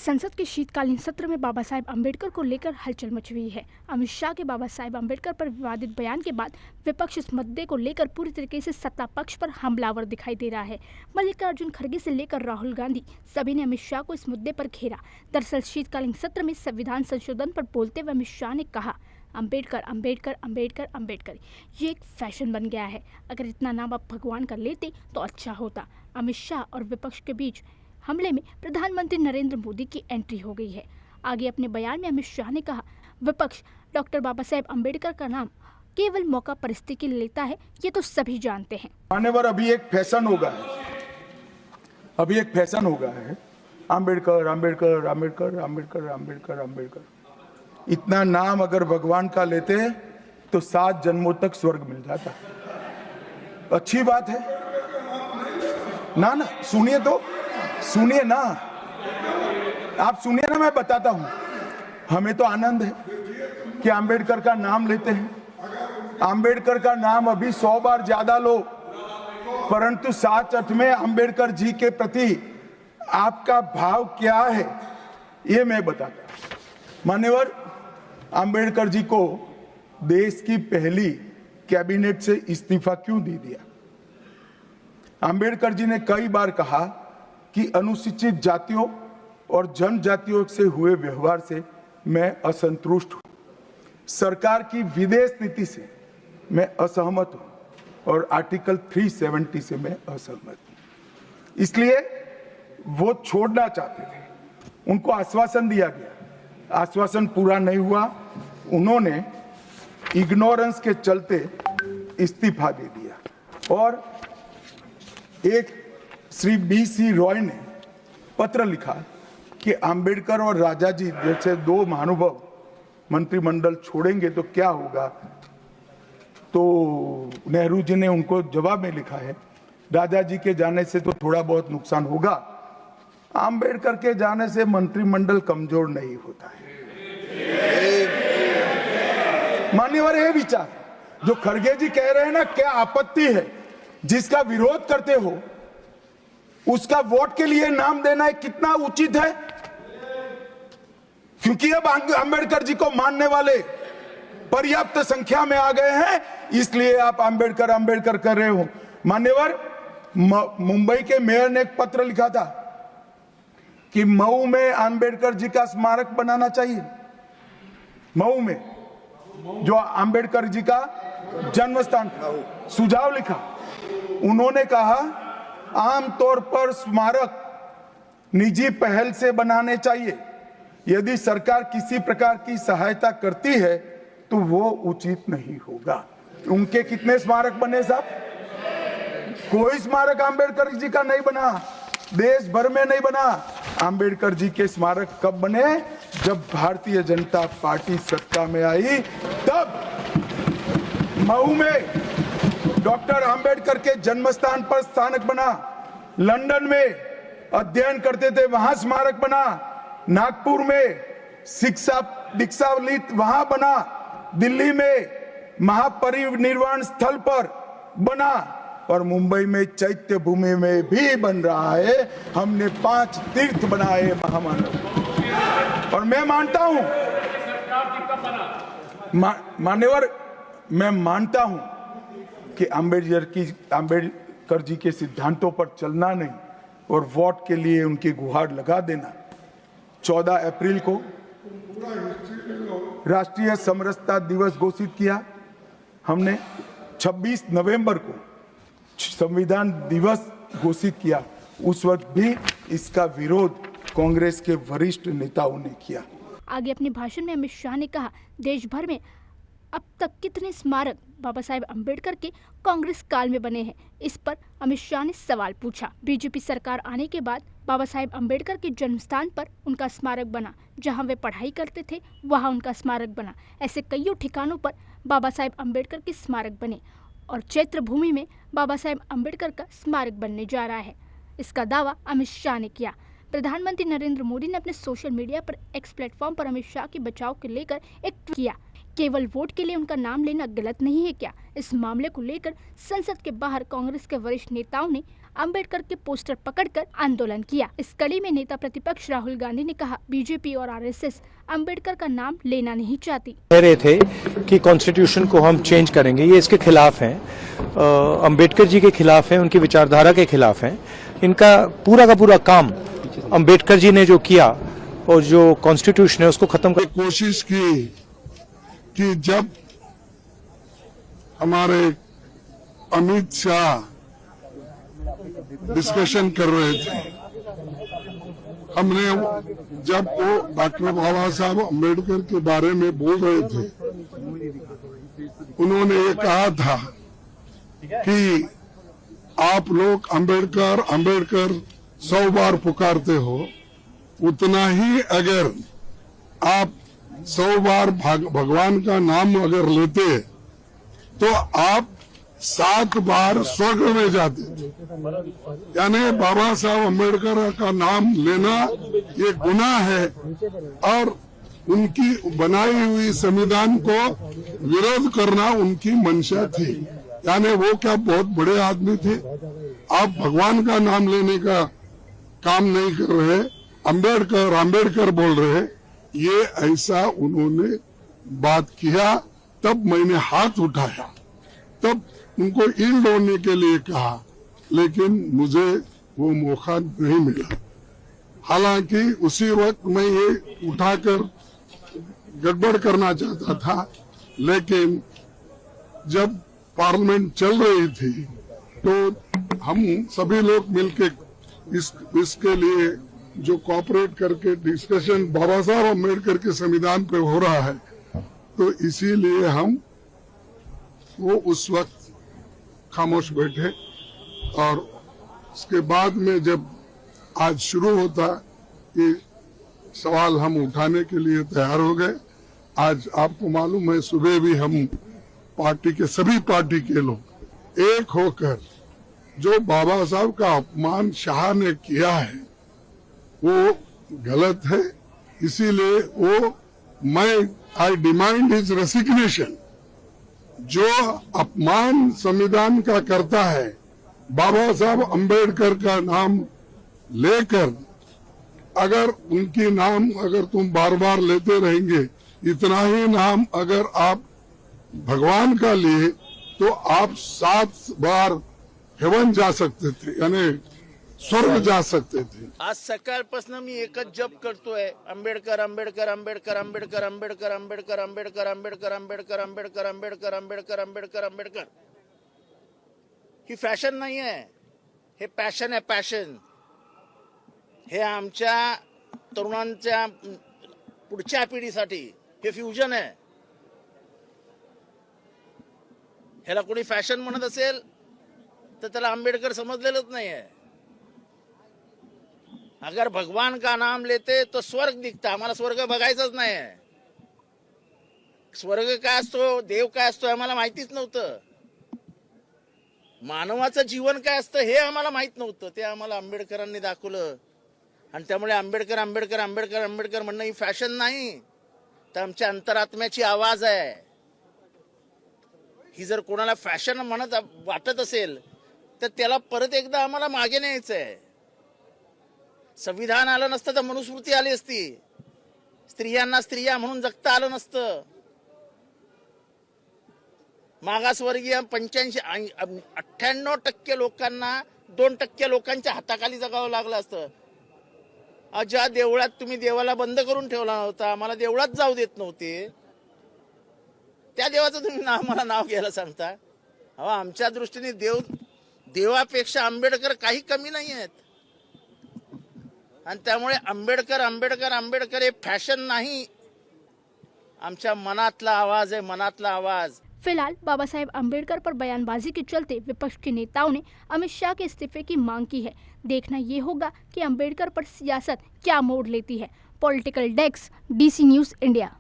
संसद के शीतकालीन सत्र में बाबा साहेब अम्बेडकर को लेकर हलचल मच गई है। अमित शाह के बाबा साहेब अम्बेडकर पर विवादित बयान के बाद विपक्ष इस मुद्दे को लेकर पूरी तरीके से सत्ता पक्ष पर हमलावर दिखाई दे रहा है। मल्लिकार्जुन खड़गे से लेकर राहुल गांधी सभी ने अमित शाह को इस मुद्दे पर घेरा। दरअसल शीतकालीन सत्र में संविधान संशोधन पर बोलते हुए अमित शाह ने कहा, अम्बेडकर अम्बेडकर अम्बेडकर अम्बेडकर ये एक फैशन बन गया है। अगर इतना नाम आप भगवान का लेते तो अच्छा होता। अमित शाह और विपक्ष के बीच हमले में प्रधानमंत्री नरेंद्र मोदी की एंट्री हो गई है। आगे अपने बयान में अमित शाह ने कहा, विपक्ष डॉक्टर बाबा साहेब अम्बेडकर का नाम केवल मौका परिस्थिति के लिए लेता है, ये तो सभी जानते हैं। मान्यवर, अभी एक फैशन होगा है अम्बेडकर अम्बेडकर अम्बेडकर अम्बेडकर अम्बेडकर अम्बेडकर। इतना नाम अगर भगवान का लेते तो 7 जन्मों तक स्वर्ग मिल जाता। अच्छी बात है ना। सुनिए ना, आप सुनिए ना, मैं बताता हूं। हमें तो आनंद है कि अंबेडकर का नाम लेते हैं। अंबेडकर का नाम अभी 100 बार ज्यादा लो, परंतु साच अर्थ में अंबेडकर जी के प्रति आपका भाव क्या है ये मैं बताता हूं। मान्यवर, अंबेडकर जी को देश की पहली कैबिनेट से इस्तीफा क्यों दे दिया? अंबेडकर जी ने कई बार कहा कि अनुसूचित जातियों और जनजातियों से हुए व्यवहार से मैं असंतुष्ट हूं। सरकार की विदेश नीति से मैं असहमत हूं और आर्टिकल 370 से मैं असहमत हूं। इसलिए वो छोड़ना चाहते थे। उनको आश्वासन दिया गया, आश्वासन पूरा नहीं हुआ। उन्होंने इग्नोरेंस के चलते इस्तीफा दे दिया। और एक श्री BC रॉय ने पत्र लिखा कि अंबेडकर और राजा जी जैसे 2 महानुभाव मंत्रिमंडल छोड़ेंगे तो क्या होगा। तो नेहरू जी ने उनको जवाब में लिखा है, राजा जी के जाने से तो थोड़ा बहुत नुकसान होगा, अंबेडकर के जाने से मंत्रिमंडल कमजोर नहीं होता है। मान्यवर, ये विचार जो खड़गे जी कह रहे हैं ना, क्या आपत्ति है? जिसका विरोध करते हो उसका वोट के लिए नाम देना है, कितना उचित है? क्योंकि अब अंबेडकर जी को मानने वाले पर्याप्त संख्या में आ गए हैं, इसलिए आप अंबेडकर अंबेडकर कर रहे हो। मान्यवर, मुंबई के मेयर ने एक पत्र लिखा था कि मऊ में अंबेडकर जी का स्मारक बनाना चाहिए। मऊ में जो अंबेडकर जी का जन्म स्थान सुझाव लिखा। उन्होंने कहा, आमतौर पर स्मारक निजी पहल से बनाने चाहिए। यदि सरकार किसी प्रकार की सहायता करती है तो वो उचित नहीं होगा। उनके कितने स्मारक बने साहब? कोई स्मारक अंबेडकर जी का नहीं बना, देश भर में नहीं बना। अंबेडकर जी के स्मारक कब बने? जब भारतीय जनता पार्टी सत्ता में आई, तब मऊ में डॉक्टर अंबेडकर के जन्म स्थान पर स्मारक बना। लंदन में अध्ययन करते थे, वहां स्मारक बना। नागपुर में शिक्षा दीक्षावलित वहां बना। दिल्ली में महापरिनिर्वाण स्थल पर बना और मुंबई में चैत्य भूमि में भी बन रहा है। हमने 5 तीर्थ बनाए महामानव। और मैं मानता हूं, मान्यवर, मैं मानता हूं कि अंबेडकर जी के सिद्धांतों पर चलना नहीं और वोट के लिए उनकी गुहार लगा देना। 14 अप्रैल को राष्ट्रीय समरसता दिवस घोषित किया हमने। 26 नवंबर को संविधान दिवस घोषित किया। उस वक्त भी इसका विरोध कांग्रेस के वरिष्ठ नेताओं ने किया। आगे अपने भाषण में अमित शाह ने कहा, देश भर में अब तक कितने स्मारक बाबा साहेब अम्बेडकर के कांग्रेस काल में बने हैं? इस पर अमित शाह ने सवाल पूछा। बीजेपी सरकार आने के बाद बाबा साहेब अम्बेडकर के जन्म स्थान पर उनका स्मारक बना। जहां वे पढ़ाई करते थे वहां उनका स्मारक बना। ऐसे कईयों ठिकानों पर बाबा साहेब अम्बेडकर के स्मारक बने और चैत्र भूमि में बाबा साहेब अम्बेडकर का स्मारक बनने जा रहा है। इसका दावा अमित शाह ने किया। प्रधानमंत्री नरेंद्र मोदी ने अपने सोशल मीडिया पर एक्स प्लेटफॉर्म पर अमित शाह के बचाव को लेकर एक ट्वीट किया। केवल वोट के लिए उनका नाम लेना गलत नहीं है क्या? इस मामले को लेकर संसद के बाहर कांग्रेस के वरिष्ठ नेताओं ने अंबेडकर के पोस्टर पकड़कर आंदोलन किया। इस कड़ी में नेता प्रतिपक्ष राहुल गांधी ने कहा, बीजेपी और आरएसएस अंबेडकर का नाम लेना नहीं चाहती। कह रहे थे कि कॉन्स्टिट्यूशन को हम चेंज करेंगे, ये इसके खिलाफ हैं, अंबेडकर जी के खिलाफ हैं, उनकी विचारधारा के खिलाफ हैं। इनका पूरा का पूरा काम अंबेडकर जी ने जो किया और जो कॉन्स्टिट्यूशन है उसको खत्म कर कोशिश की कि जब हमारे अमित शाह डिस्कशन कर रहे थे, हमने जब वो डॉक्टर बाबा साहब अम्बेडकर के बारे में बोल रहे थे, उन्होंने ये कहा था कि आप लोग अम्बेडकर अम्बेडकर 100 बार पुकारते हो, उतना ही अगर आप 100 बार भगवान का नाम अगर लेते तो आप 7 बार स्वर्ग में जाते थे। यानी बाबा साहब अम्बेडकर का नाम लेना ये गुनाह है और उनकी बनाई हुई संविधान को विरोध करना उनकी मंशा थी। यानी वो क्या बहुत बड़े आदमी थे? आप भगवान का नाम लेने का काम नहीं कर रहे, अम्बेडकर अम्बेडकर बोल रहे, ये ऐसा उन्होंने बात किया। तब मैंने हाथ उठाया, तब उनको ईल्ड होने के लिए कहा, लेकिन मुझे वो मौका नहीं मिला। हालांकि उसी वक्त मैं ये उठाकर गड़बड़ करना चाहता था, लेकिन जब पार्लियामेंट चल रही थी तो हम सभी लोग मिलकर इसके लिए जो कोऑपरेट करके डिस्कशन बाबा साहब अम्बेडकर के संविधान पे हो रहा है, तो इसीलिए हम वो उस वक्त खामोश बैठे। और उसके बाद में जब आज शुरू होता ये सवाल हम उठाने के लिए तैयार हो गए। आज आपको मालूम है, सुबह भी हम पार्टी के सभी पार्टी के लोग एक होकर जो बाबा साहब का अपमान शाह ने किया है वो गलत है, इसीलिए वो आई डिमांड हिज रेसिग्नेशन। जो अपमान संविधान का करता है, बाबा साहब अम्बेडकर का नाम लेकर अगर उनकी नाम अगर तुम बार बार लेते रहेंगे, इतना ही नाम अगर आप भगवान का लिए तो आप 7 बार हेवन जा सकते थे, यानी स्वर्ग जा सकते थे। आज सकाळपासून मी एकच जप करतोय, आंबेडकर आंबेडकर आंबेडकर आंबेडकर आंबेडकर आंबेडकर आंबेडकर आंबेडकर आंबेडकर आंबेडकर आंबेडकर आंबेडकर आंबेडकर आंबेडकर। ही फॅशन नाही आहे, हे पॅशन आहे, पॅशन। हे आमच्या तरुणांच्या पुढच्या पिढीसाठी हे फ्युजन आहे। ह्याला कोणी फॅशन म्हणत असेल तर त्याला आंबेडकर समजलेलंच नाही है। अगर भगवान का नाम लेते तो स्वर्ग दिखता, आम्हाला स्वर्ग बघायचंच नाही है। स्वर्ग काय असतो, देव काय असतो आम्हाला माहितीच नव्हतं। मानवाचं जीवन काय असतं हे आम्हाला माहित नव्हतं, ते आम्हाला आंबेडकरांनी दाखवलं। आणि त्यामुळे आंबेडकर आंबेडकर आंबेडकर आंबेडकर म्हणणं ही फॅशन नाही, तर आमच्या अंतरात्म्याची आवाज आहे। ही जर कोणाला फॅशन म्हणत वाटत असेल तर त्याला परत एकदा आम्हाला मागे न्यायचंय। संविधान आलं नसतं तर मनुस्मृती आली असती, स्त्रियांना स्त्रिया म्हणून जगता आलं नसतं। मागासवर्गीय 98% लोकांना 2% लोकांच्या हाताखाली जगावं लागलं असतं। ज्या देवळात तुम्ही देवाला बंद करून ठेवला नव्हता, आम्हाला देवळात जाऊ देत नव्हते, त्या देवाचं तुम्ही आम्हाला नाव घ्यायला सांगता। अहो, आमच्या दृष्टीने देवापेक्षा आंबेडकर काही कमी नाही आहेत। आणि त्यामुळे आंबेडकर आंबेडकर आंबेडकर हे फॅशन नाही, आमच्या मनातला आवाज है, मनातला आवाज। फिलहाल बाबा साहेब अम्बेडकर पर बयानबाजी के चलते विपक्ष के नेताओं ने अमित शाह के इस्तीफे की मांग की है। देखना ये होगा कि अम्बेडकर पर सियासत क्या मोड़ लेती है। Political desk, DC news India.